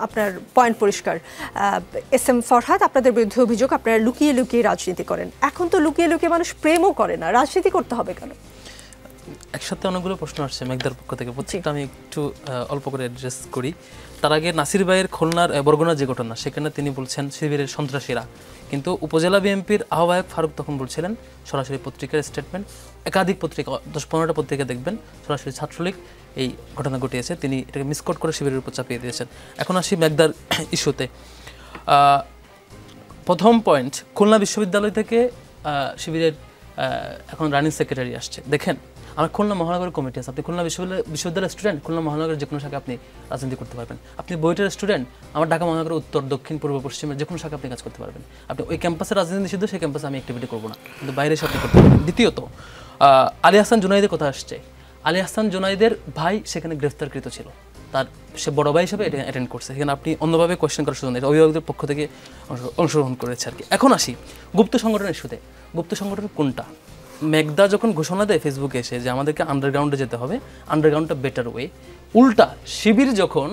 আপনার পয়েন্ট পরিষ্কার। S M Farhad, আপনাদের বিরুদ্ধে অভিযোগ আপনারা লুকিয়ে লুকিয়ে রাজনীতি করেন। এখন তো লুকিয়ে লুকিয়ে মানুষ প্রেমও করে না, রাজনীতি করতে হবে কেন? একসাথে অনেকগুলো প্রশ্ন আসছে মেঘদার পক্ষ থেকে, প্রত্যেকটা আমি একটু অল্প করে অ্যাড্রেস করি। তার আগে নাসির ভাইয়ের খুলনার বরগুনার যে ঘটনা, সেখানে তিনি বলছেন শিবিরের সন্ত্রাসীরা, কিন্তু উপজেলা বিএনপির আহ্বায়ক ফারুক তখন বলছিলেন সরাসরি পত্রিকার স্টেটমেন্ট, একাধিক পত্রিকা 10-15টা পত্রিকা দেখবেন সরাসরি ছাত্রলীগ এই ঘটনা ঘটিয়েছে, তিনি এটাকে মিসকোট করে শিবিরের উপর চাপিয়ে দিয়েছেন। এখন আসি মেঘদার ইস্যুতে। প্রথম পয়েন্ট, খুলনা বিশ্ববিদ্যালয় থেকে শিবিরের এখন রানিং সেক্রেটারি আসছে। দেখেন, আমার খুলনা মহানগর কমিটি আছে, আপনি খুলনা বিশ্ববিদ্যালয়ের স্টুডেন্ট, খুলনা মহানগরের যে কোনো শাখায় আপনি রাজনীতি করতে পারবেন। আপনি বুয়েটের স্টুডেন্ট, আমার ঢাকা মহানগরের উত্তর, দক্ষিণ, পূর্ব, পশ্চিমের যে কোনো শাখায় আপনি কাজ করতে পারবেন। আপনি ওই ক্যাম্পাসে রাজনীতি নিষিদ্ধ, সেই ক্যাম্পাসে আমি অ্যাক্টিভিটি করবো না, কিন্তু বাইরে এসে আপনি করতে পারবেন। দ্বিতীয়ত, আলী আহসান জুনাইদের কথা আসছে। আলী আহসান জুনাইদের ভাই সেখানে গ্রেফতারকৃত ছিল, তার সে বড় ভাই হিসেবে এটা অ্যাটেন্ড করছে, সেখানে আপনি অন্যভাবে কোয়েশ্চেন করার সুযোগ নেই, অভিভাবকদের পক্ষ থেকে অংশগ্রহণ করেছে আর কি। এখন আসি গুপ্ত সংগঠনের ইস্যুতে। গুপ্ত সংগঠন কোনটা? মেঘদা যখন ঘোষণা দেয় ফেসবুকে এসে যে আমাদেরকে আন্ডারগ্রাউন্ডে যেতে হবে, আন্ডারগ্রাউন্ডটা বেটার ওয়ে, উল্টা শিবির যখন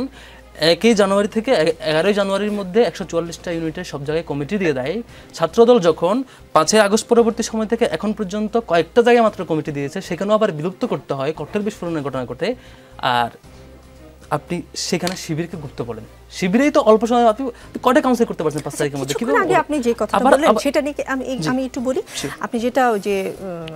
1 জানুয়ারি থেকে 11 জানুয়ারির মধ্যে 144টা ইউনিটের সব জায়গায় কমিটি দিয়ে দেয়, ছাত্রদল যখন 5 আগস্ট পরবর্তী সময় থেকে এখন পর্যন্ত কয়েকটা জায়গায় মাত্র কমিটি দিয়েছে, সেখানেও আবার বিলুপ্ত করতে হয়, ককটেল বিস্ফোরণের ঘটনা ঘটে, আর আপনি সেখানে শিবিরকে গুপ্ত বলেন। শিবিরেই তো অল্প সময় আপনি কয়টা কাউন্সিল করতে পারছেন 5 তারিখের মধ্যে? কিভাবে আগে আপনি যে কথা বললেন সেটা নিয়ে আমি একটু বলি। আপনি যেটা যে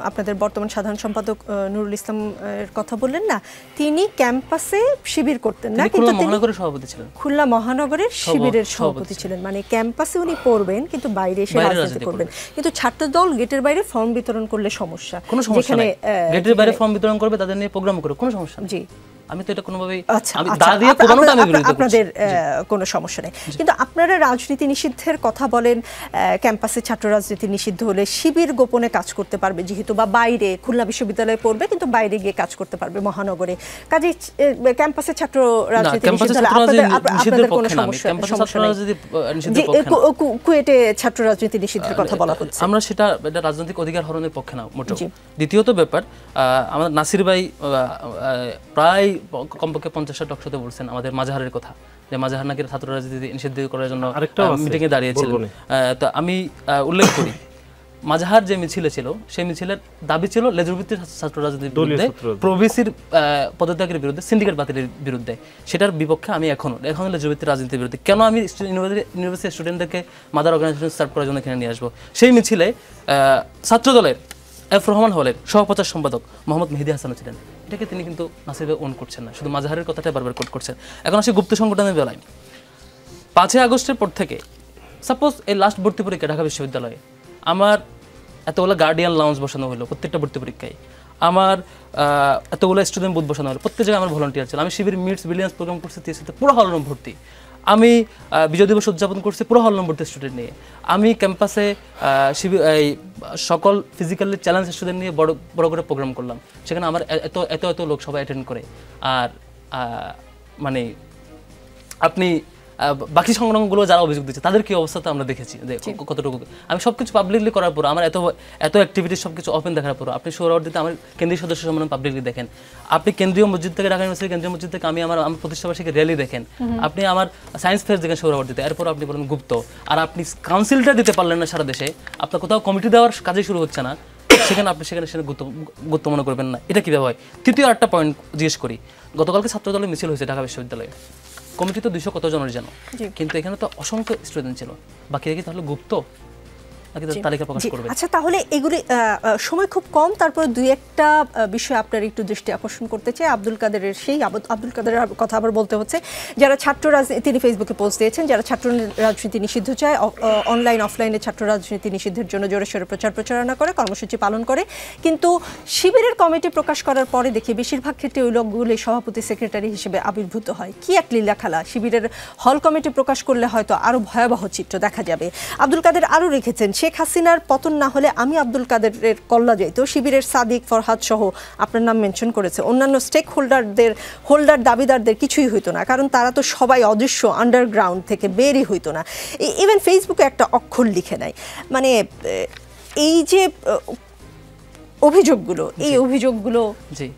আপনাদের বর্তমান সাধারণ সম্পাদক নুরুল ইসলাম এর কথা বললেন না, তিনি ক্যাম্পাসে শিবির করতেন না, কিন্তু খুলনা মহানগরের সভাপতি ছিলেন, খুলনা মহানগরের শিবিরের সভাপতি ছিলেন। মানে ক্যাম্পাসে উনি পড়বেন কিন্তু বাইরে এসে রাজনীতি করবেন। কিন্তু ছাত্রদল গেটের বাইরে ফর্ম বিতরণ করলে সমস্যা, কোনো সমস্যা নেই, গেটের বাইরে ফর্ম বিতরণ করবে, তাদের নিয়ে প্রোগ্রাম করবে, কোনো সমস্যা নেই। জি, আমি তো এটা কোনোভাবেই আমি দা দিয়ে কোনোটা আমি বিরোধিতা করছি, আপনাদের কোনো সমস্যা নেই। কিন্তু আপনারা রাজনীতি নিষিদ্ধের কথা বলেন, ক্যাম্পাসে ছাত্র রাজনীতি নিষিদ্ধ হলে শিবির গোপনে কাজ করতে পারবে যেহেতু, বা বাইরে খুলনা বিশ্ববিদ্যালয়ে পড়বে কিন্তু বাইরে গিয়ে কাজ করতে পারবে মহানগরে, কাজে ক্যাম্পাসে ছাত্র রাজনীতি নিষিদ্ধ হলে আপনাদের কোনো সমস্যা নেই। কুয়েটে ছাত্র রাজনীতি নিষিদ্ধের কথা বলা হচ্ছে, আমরা সেটা রাজনৈতিক অধিকার হরণের পক্ষে না মোটেও। দ্বিতীয়ত ব্যাপার, আমাদের নাসির ভাই প্রায় কমপক্ষে 50টা টকশোতে বলছেন আমাদের মাজাহারের কথা, যে মাজাহার নাকি ছাত্র রাজনীতি নিষিদ্ধ করার জন্য মিটিংয়ে দাঁড়িয়েছিলেন। তো আমি উল্লেখ করি, মাজাহার যে মিছিলে ছিল, সেই মিছিলের দাবি ছিল লেজুরভিত্তিক ছাত্র রাজনীতির বিরুদ্ধে, প্রভিসির পদত্যাগের বিরুদ্ধে, সিন্ডিকেট বাতিলের বিরুদ্ধে। সেটার বিপক্ষে আমি এখনো লেজুরভিত্তিক রাজনীতির বিরুদ্ধে। কেন আমি ইউনিভার্সিটি স্টুডেন্টদেরকে মাদার অর্গানাইজেশন সার্ভ করার জন্য এখানে নিয়ে আসবো? সেই মিছিলে ছাত্রদলের এফ রহমান হলের সহপ্রচার সম্পাদক মোহাম্মদ মেহেদী হাসানও ছিলেন। এটাকে তিনি কিন্তু নাসির ভাই ওন করছেন না, শুধু মাজাহারের কথাটা বারবার কোট করছেন। এখন আসে গুপ্ত সংগঠনের বেলায়। 5 আগস্টের পর থেকে সাপোজ এই লাস্ট ভর্তি পরীক্ষা ঢাকা বিশ্ববিদ্যালয়ে আমার এতগুলো গার্ডিয়ান লাউঞ্জ বসানো হলো, প্রত্যেকটা ভর্তি পরীক্ষায় আমার এতগুলো স্টুডেন্ট বুথ বসানো হলো, প্রত্যেক জায়গায় আমার ভলান্টিয়ার ছিল। আমি শিবির মিটস বিলিয়ন্স প্রোগ্রাম করছি, পুরো হল রুম ভর্তি। আমি বিজয় দিবস উদযাপন করছি পুরো হল নম্বর স্টুডেন্ট নিয়ে। আমি ক্যাম্পাসে এই সকল ফিজিক্যালি চ্যালেঞ্জ স্টুডেন্ট নিয়ে বড় বড় করে প্রোগ্রাম করলাম, সেখানে আমার এত এত এত লোক সবাই অ্যাটেন্ড করে। আর মানে আপনি বাকি সংগঠনগুলো যারা অভিযোগ দিচ্ছে তাদের কি অবস্থা তো আমরা দেখেছি যে কতটুকু। আমি সব কিছু পাবলিকলি করার পর, আমার এত অ্যাক্টিভিটি সব কিছু ওপেন দেখার পর, আপনি সোহরাওয়ার্দীতে আমার কেন্দ্রীয় সদস্য সম্মেলন পাবলিকলি দেখেন, আপনি কেন্দ্রীয় মসজিদ থেকে ঢাকা ইউনিভার্সিটি কেন্দ্রীয় মসজিদ থেকে আমি আমার প্রতিষ্ঠাবার্ষিকী র্যালি দেখেন, আপনি আমার সায়েন্স ফেয়ার দেখেন সোহরাওয়ার্দীতে, এরপর আপনি বলেন গুপ্ত। আর আপনি কাউন্সিলটা দিতে পারলেন না সারা দেশে, আপনার কোথাও কমিটি দেওয়ার কাজে শুরু হচ্ছে না, সেখানে আপনি সেখানে গুরুত্ব মনে করবেন না, এটা কীভাবে হয়? তৃতীয় একটা পয়েন্ট জিজ্ঞেস করি, গতকালকে ছাত্রদলের মিছিল হয়েছে ঢাকা বিশ্ববিদ্যালয়ে, কমিটি তো 200 কত জনের জানো, কিন্তু এখানে তো অসংখ্য স্টুডেন্ট ছিল, বাকি কি তাহলে গুপ্ত নাকি তালিকা প্রকাশ করবে? আচ্ছা, তাহলে এগুলি সময় খুব কম, তারপর দুই একটা বিষয় আপনার একটু দৃষ্টি আকর্ষণ করতে চাই। আব্দুল কাদেরের কথা আবার বলতে হচ্ছে, যারা ছাত্র রাজনীতি, তিনি ফেসবুকে পোস্ট দিয়েছেন, যারা ছাত্র রাজনীতি নিষিদ্ধ চায়, অনলাইন অফলাইনে ছাত্র রাজনীতি নিষিদ্ধের জন্য জোরে সোরে প্রচারণা করে, কর্মসূচি পালন করে, কিন্তু শিবিরের কমিটি প্রকাশ করার পরে দেখি বেশিরভাগ ক্ষেত্রে ওই লোকগুলি সভাপতি সেক্রেটারি হিসেবে আবির্ভূত হয়। কি এক লীলা খেলা! শিবিরের হল কমিটি প্রকাশ করলে হয়তো আরও ভয়াবহ চিত্র দেখা যাবে। আব্দুল কাদের আরও রেখেছেন, শেখ হাসিনার পতন না হলে আমি আব্দুল কাদেরের কল্লা যাইতো, শিবিরের সাদিক, ফরহাদ সহ আপনার নাম মেনশন করেছে, অন্যান্য স্টেক হোল্ডার দাবিদারদের কিছুই হইতো না, কারণ তারা তো সবাই অদৃশ্য, আন্ডারগ্রাউন্ড থেকে বেরই হইতো না। ইভেন ফেসবুকে একটা অক্ষর লিখে নাই। মানে এই যে অভিযোগগুলো, এই অভিযোগগুলো জি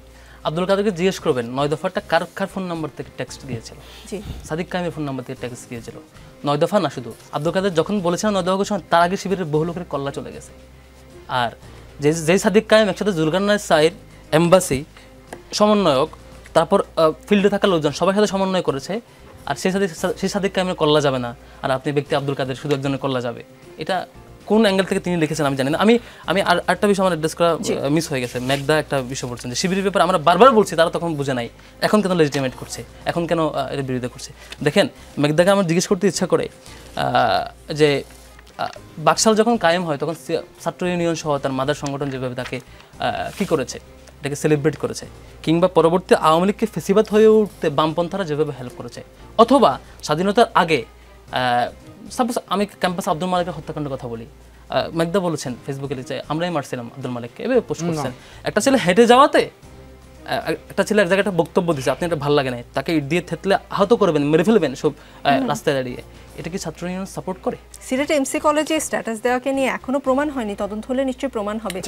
আব্দুল কাদেরকে জিজ্ঞেস করবেন 9 দফাটা কার ফোন নাম্বার থেকে টেক্সট দিয়েছিল। সাদিক কায়েমের ফোন নাম্বার থেকে টেক্সট দিয়েছিল। 9 দফা না শুধু, আব্দুল কাদের যখন বলেছিলেন 9 দফা ঘোষণা, তার আগে শিবিরের বহু লোকের কল্লা চলে গেছে। আর যেই সাদিক কায়েম একসাথে জুলকারনাইজ সাইড এম্বাসি সমন্বয়ক, তারপর ফিল্ডে থাকা লোকজন সবার সাথে সমন্বয় করেছে, আর সেই সাদিক কায়েমের কল্লা যাবে না, আর আপনি ব্যক্তি আব্দুল কাদের শুধু একজনের কল্লা যাবে, এটা কোন অ্যাঙ্গেল থেকে তিনি লিখেছেন আমি জানি না। আমি আরেকটা বিষয় আমার অ্যাড্রেস করা মিস হয়ে গেছে। মেঘদা একটা বিষয় বলছেন যে শিবিরের ব্যাপারে আমরা বারবার বলছি, তারা তখন বুঝে নাই, এখন কেন লেজিটিমেট করছে, এখন কেন এর বিরোধিতা করছে। দেখেন, মেঘদাকে আমার জিজ্ঞেস করতে ইচ্ছা করে যে বাকশাল যখন কায়েম হয় তখন ছাত্র ইউনিয়ন সহ তার মাদার সংগঠন যেভাবে তাকে কী করেছে, এটাকে সেলিব্রেট করেছে, কিংবা পরবর্তী আওয়ামী লীগকে ফেসিবাদ হয়ে উঠতে বামপন্থারা যেভাবে হেল্প করেছে, অথবা স্বাধীনতার আগে সাপোজ আমি ক্যাম্পাসে আব্দুল মালিকের হত্যাকাণ্ডের কথা বলি, মেঘদা বলেছেন ফেসবুকে লিখে আমরাই মারছিলাম আব্দুল মালিককে, এভাবে পোস্ট করছেন। একটা ছেলে হেঁটে যাওয়াতে একটা ছেলে এক জায়গায় একটা বক্তব্য দিচ্ছে, আপনি এটা ভালো লাগে না, তাকে ইট দিয়ে থেতলে আহত করবেন, মেরে ফেলবেন সব রাস্তায় দাঁড়িয়ে, এটা কি ছাত্র ইউনিয়ন সাপোর্ট করে? সিলেট এমসি কলেজে স্ট্যাটাস দেওয়াকে নিয়ে এখনো প্রমাণ হয়নি, তদন্ত হলে নিশ্চয়ই প্রমাণ হবে।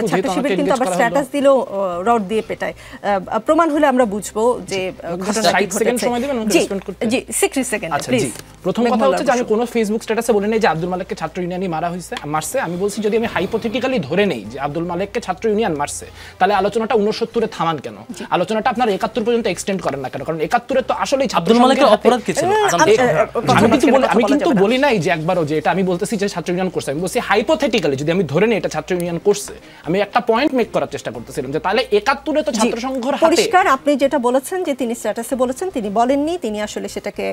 ছাত্র শিবির কিন্তু আবার স্ট্যাটাস দিলেও রড দিয়ে পেটায়, প্রমাণ হলে আমরা বুঝবো যে ঘটনাটা কি ঘটেছে। জি 60 সেকেন্ড প্লিজ। প্রথম কথা হচ্ছে যে আমি কোনো ফেসবুক স্ট্যাটাসে বলি নাই যে আব্দুল মালিককে ছাত্র ইউনিয়নই মারছে। আমি বলছি যদি আমি হাইপোথেটিক্যালি ধরে নেই যে আব্দুল মালিককে ছাত্র ইউনিয়ন মারছে, তাহলে আলোচনাটা 69-এ থামান কেন? আলোচনাটা আপনার 71 পর্যন্ত এক্সটেন্ড করেন না কেন? কারণ 71-এ তো আসলেই আব্দুল মালিকের অপরাধ কি ছিল? আমি কিন্তু বলি নাই যে একবারও যে এটা আমি বলতেছি যে ছাত্র ইউনিয়ন করছে, আমি বলছি হাইপোথেটিক্যালি যদি আমি ধরে নেই এটা ছাত্র ইউনিয়ন করছে, আমি একটা পয়েন্ট মেক করার চেষ্টা করতেছিলাম যে তাহলে 71-এ তো ছাত্র সংঘর হাতে। পরিষ্কার আপনি যেটা বলেছেন যে তিনি স্ট্যাটাসে বলেছেন, তিনি বলেননি, তিনি আসলে সেটাকে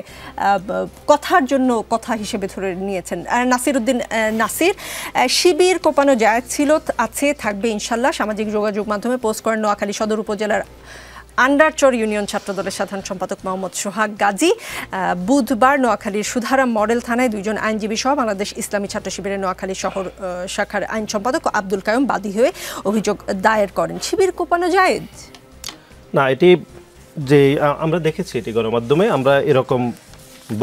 কথার জন্য কথা হিসেবে ধরে নিয়েছেন। নাসির উদ্দিন নাসির, শিবির কোপানো জায়েজ ছিল, আছে, থাকবে ইনশাল্লাহ। সামাজিক যোগাযোগ মাধ্যমে পোস্ট করেন নোয়াখালী সদর উপজেলার আন্ডারচর ইউনিয়ন ছাত্রদলের সাধারণ সম্পাদক মোহাম্মদ সোহাগ গাজী। বুধবার নোয়াখালীর সুধারাম মডেল থানায় 2 জন আইনজীবী সহ বাংলাদেশ ইসলামী ছাত্র শিবিরের নোয়াখালী শহর শাখার আইন সম্পাদক আব্দুল কায়ুম বাদী হয়ে অভিযোগ দায়ের করেন। শিবির কোপানো জায়েজ না, এটি যে আমরা দেখেছি এটি গণমাধ্যমে, আমরা এরকম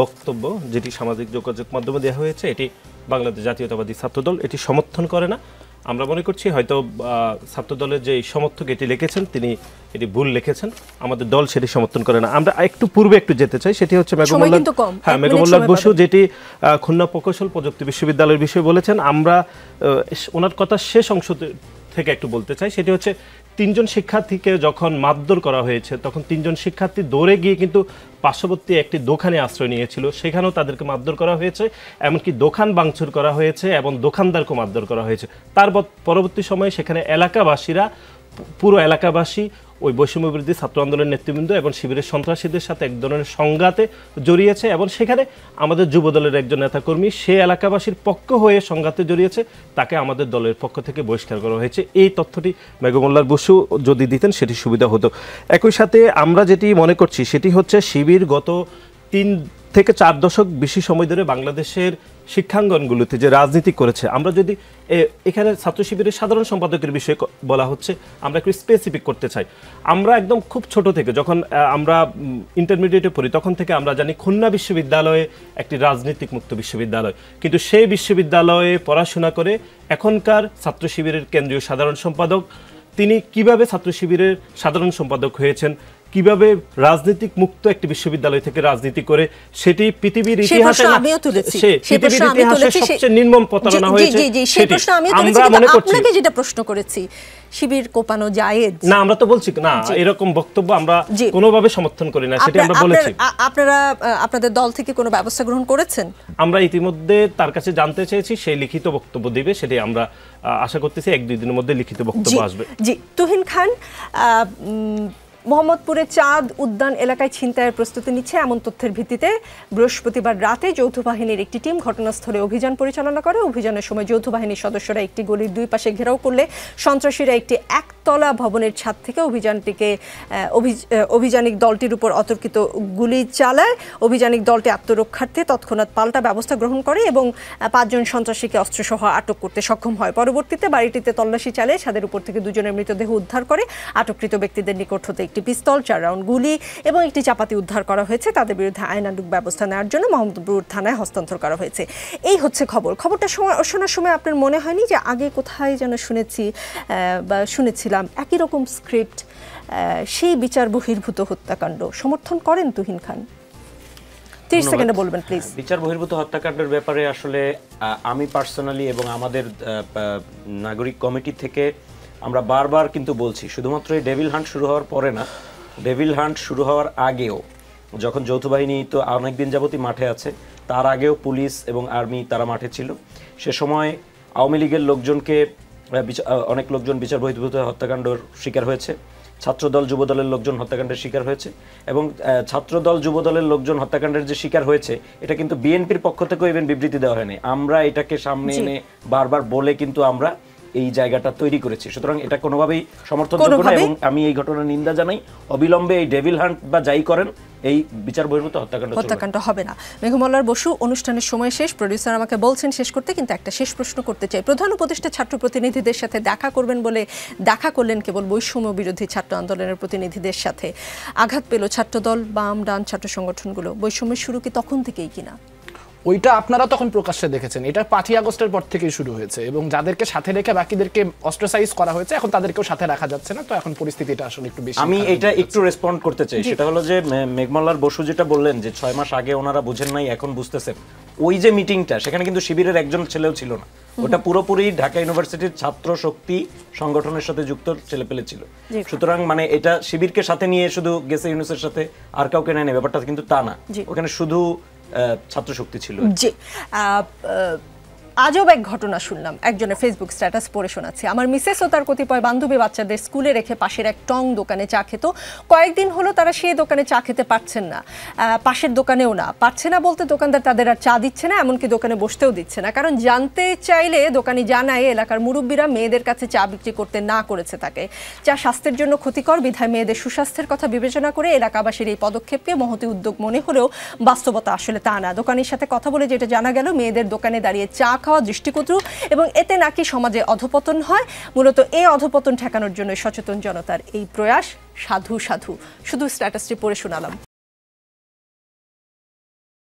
বক্তব্য যেটি সামাজিক যোগাযোগ মাধ্যমে দেওয়া হয়েছে এটি বাংলাদেশ জাতীয়তাবাদী ছাত্রদল এটি সমর্থন করে না। আমরা মনে করছি হয়তো ছাত্রদলের যে সমর্থক এটি লিখেছেন তিনি এটি ভুল লিখেছেন, আমাদের দল সেটি সমর্থন করে না। আমরা একটু পূর্বে একটু যেতে চাই, সেটি হচ্ছে মেঘমুল্লাহ বসু যেটি খুলনা প্রকৌশল প্রযুক্তি বিশ্ববিদ্যালয়ের বিষয়ে বলেছেন। আমরা ওনার কথা শেষ অংশ থেকে একটু বলতে চাই, সেটি হচ্ছে 3 জন শিক্ষার্থীকে যখন মারধর করা হয়েছে তখন 3 জন শিক্ষার্থী দৌড়ে গিয়ে কিন্তু পার্শ্ববর্তী একটি দোকানে আশ্রয় নিয়েছিল, সেখানেও তাদেরকে মারধর করা হয়েছে, এমনকি দোকান ভাঙচুর করা হয়েছে এবং দোকানদারকে মারধর করা হয়েছে। তার পরবর্তী সময়ে সেখানে এলাকাবাসীরা, পুরো এলাকাবাসী ওই বৈষম্যবিরোধী ছাত্র আন্দোলনের নেতৃবৃন্দ এবং শিবিরের সন্ত্রাসীদের সাথে এক ধরনের সংঘাতে জড়িয়েছে এবং সেখানে আমাদের যুবদলের একজন নেতাকর্মী সে এলাকাবাসীর পক্ষ হয়ে সংঘাতে জড়িয়েছে, তাকে আমাদের দলের পক্ষ থেকে বহিষ্কার করা হয়েছে। এই তথ্যটি মেঘমুল্লাহ বসু যদি দিতেন সেটি সুবিধা হতো। একই সাথে আমরা যেটি মনে করছি সেটি হচ্ছে শিবির গত 3 থেকে 4 দশক বেশি সময় ধরে বাংলাদেশের শিক্ষাঙ্গনগুলোতে যে রাজনীতি করেছে, আমরা যদি এখানে ছাত্র শিবিরের সাধারণ সম্পাদকের বিষয়ে বলা হচ্ছে, আমরা একটু স্পেসিফিক করতে চাই। আমরা একদম খুব ছোট থেকে যখন আমরা ইন্টারমিডিয়েটে পড়ি তখন থেকে আমরা জানি খুলনা বিশ্ববিদ্যালয়ে একটি রাজনীতিক মুক্ত বিশ্ববিদ্যালয়, কিন্তু সেই বিশ্ববিদ্যালয়ে পড়াশোনা করে এখনকার ছাত্র শিবিরের কেন্দ্রীয় সাধারণ সম্পাদক তিনি কিভাবে ছাত্র শিবিরের সাধারণ সম্পাদক হয়েছেন, কিভাবে রাজনৈতিক মুক্ত একটি বিশ্ববিদ্যালয় থেকে রাজনীতি করে সেটি পৃথিবীর ইতিহাসে সবচেয়ে নির্মম প্রতারণা হয়েছে। আমরা মনে করছি, আপনাকে যেটা প্রশ্ন করেছি শিবির কোপানো জায়েজ না, আমরা তো বলছি না এরকম বক্তব্য আমরা কোনোভাবে সমর্থন করি না, সেটা আমরা বলেছি। আপনারা আপনাদের দল থেকে কোনো ব্যবস্থা গ্রহণ করেছেন? আমরা ইতিমধ্যে তার কাছে জানতে চেয়েছি, সেই লিখিত বক্তব্য দিবে, সেটি আমরা আশা করতেছি 1-2 দিনের মধ্যে লিখিত বক্তব্য আসবে। জি তুহিন খান, মোহাম্মদপুরে চাঁদ উদ্যান এলাকায় ছিনতাইয়ের প্রস্তুতি নিচ্ছে এমন তথ্যের ভিত্তিতে বৃহস্পতিবার রাতে যৌথ বাহিনীর একটি টিম ঘটনাস্থলে অভিযান পরিচালনা করে। অভিযানের সময় যৌথ বাহিনীর সদস্যরা একটি গলির 2 পাশে ঘেরাও করলে সন্ত্রাসীরা একটি একতলা ভবনের ছাদ থেকে অভিযানিক দলটির উপর অতর্কিত গুলি চালায়। অভিযানিক দলটি আত্মরক্ষার্থে তৎক্ষণাৎ পাল্টা ব্যবস্থা গ্রহণ করে এবং 5 জন সন্ত্রাসীকে অস্ত্রসহ আটক করতে সক্ষম হয়। পরবর্তীতে বাড়িটিতে তল্লাশি চালিয়ে ছাদের উপর থেকে 2 জনের মৃতদেহ উদ্ধার করে। আটককৃত ব্যক্তিদের নিকট হতে একটি পিস্তল, 4 রাউন্ড গুলি এবং একটি চাপাতি উদ্ধার করা হয়েছে। তাদের বিরুদ্ধে আইনানুগ ব্যবস্থা নেওয়ার জন্য মোহাম্মদপুর থানায় হস্তান্তর করা হয়েছে। এই হচ্ছে খবরটা শোনার সময় আপনার মনে হয়নি যে আগে কোথায় যেন শুনেছিলাম একই রকম স্ক্রিপ্ট, সেই বিচার বহির্ভূত হত্যাকাণ্ড সমর্থন করেন তুহিন খান? 30 সেকেন্ডে বলবেন প্লিজ। বিচার বহির্ভূত হত্যাকাণ্ডের ব্যাপারে আসলে আমি পার্সোনালি এবং আমাদের নাগরিক কমিটি থেকে আমরা বারবার কিন্তু বলছি, শুধুমাত্র এই ডেভিল হান্ট শুরু হওয়ার পরে না, ডেভিল হান্ট শুরু হওয়ার আগেও, যখন যৌথ বাহিনী তো অনেকদিন যাবতই মাঠে আছে, তার আগেও পুলিশ এবং আর্মি তারা মাঠে ছিল। সে সময় আওয়ামী লীগের লোকজনকে অনেক লোকজন বিচার বহির্ভূত হত্যাকাণ্ডের শিকার হয়েছে, ছাত্রদল যুবদলের লোকজন হত্যাকাণ্ডের শিকার হয়েছে, এবং ছাত্রদল যুবদলের লোকজন হত্যাকাণ্ডের যে শিকার হয়েছে এটা কিন্তু বিএনপির পক্ষ থেকেও ইভেন বিবৃতি দেওয়া হয়নি, আমরা এটাকে সামনে এনে বারবার বলে কিন্তু আমরা এই জায়গাটা তৈরি করেছি। সুতরাং এটা কোনোভাবেই সমর্থনযোগ্য না এবং আমি এই ঘটনার নিন্দা জানাই। অবিলম্বে এই ডেভিল হান্ট বা যাই করেন এই বিচার বহির্ভূত হত্যাকাণ্ড হবে না। মেঘমল্লার বসু, অনুষ্ঠানের সময় শেষ, প্রোডিউসার আমাকে বলছেন শেষ করতে, কিন্তু একটা শেষ প্রশ্ন করতে চাই। প্রধান উপদেষ্টা ছাত্র প্রতিনিধিদের সাথে দেখা করবেন বলে দেখা করলেন কেবল বৈষম্য বিরোধী ছাত্র আন্দোলনের প্রতিনিধিদের সাথে। আঘাত পেল ছাত্রদল, বাম ডান ছাত্র সংগঠনগুলো। বৈষম্যের শুরু কি তখন থেকেই কিনা? ওইটা আপনারা তখন প্রকাশ্যে দেখেছেন, এটা 5ই আগস্টের পর থেকেই শুরু হয়েছে এবং যাদেরকে সাথে রেখে বাকিদেরকে অস্ট্রাসাইজ করা হয়েছে, এখন তাদেরকেও সাথে রাখা যাচ্ছে না। তো এখন পরিস্থিতিটা আসলে একটু বেশি। আমি এটা একটু রেসপন্ড করতে চাই, সেটা হলো যে মেঘমাল্লার বসু যেটা বললেন যে 6 মাস আগে ওনারা বুঝেন নাই এখন বুঝতেছেন, ওই যে মিটিংটা সেখানে কিন্তু শিবিরের একজন ছেলেও ছিল না, ওটা পুরোপুরি ঢাকা ইউনিভার্সিটির ছাত্র শক্তি সংগঠনের সাথে যুক্ত ছেলেপেলে ছিল। সুতরাং মানে এটা শিবিরকে সাথে নিয়ে শুধু গেছে ইউনুসের সাথে আর কাউকে নেয়, ব্যাপারটা কিন্তু তা না, ওখানে শুধু ছাত্র শক্তি ছিল। জি, আজব এক ঘটনা শুনলাম, একজনের ফেসবুক স্ট্যাটাস পড়ে শোনাচ্ছি। আমার মিসেস ও তার কতিপয় বান্ধবী বাচ্চাদের স্কুলে রেখে পাশের এক টং দোকানে চা খেত। কয়েকদিন হলো তারা সেই দোকানে চা খেতে পারছেন না, পাশের দোকানেও না, পারছে না বলতে দোকানদার তাদের আর চা দিচ্ছে না, এমনকি দোকানে বসতেও দিচ্ছে না, কারণ জানতে চাইলে দোকানি জানায় এলাকার মুরব্বীরা মেয়েদের কাছে চা বিক্রি করতে না করেছে তাকে। চা স্বাস্থ্যের জন্য ক্ষতিকর, বিধায় মেয়েদের সুস্বাস্থ্যের কথা বিবেচনা করে এলাকাবাসীর এই পদক্ষেপকে মহতি উদ্যোগ মনে হলেও বাস্তবতা আসলে তা না। দোকানির সাথে কথা বলে যেটা জানা গেল, মেয়েদের দোকানে দাঁড়িয়ে চা খাওয়া দৃষ্টিকটু এবং এতে নাকি সমাজে অধপতন হয়। মূলত এই অধপতন ঠেকানোর জন্য সচেতন জনতার এই প্রয়াস। সাধু সাধু, শুধু স্ট্যাটাসটি পড়ে শোনালাম।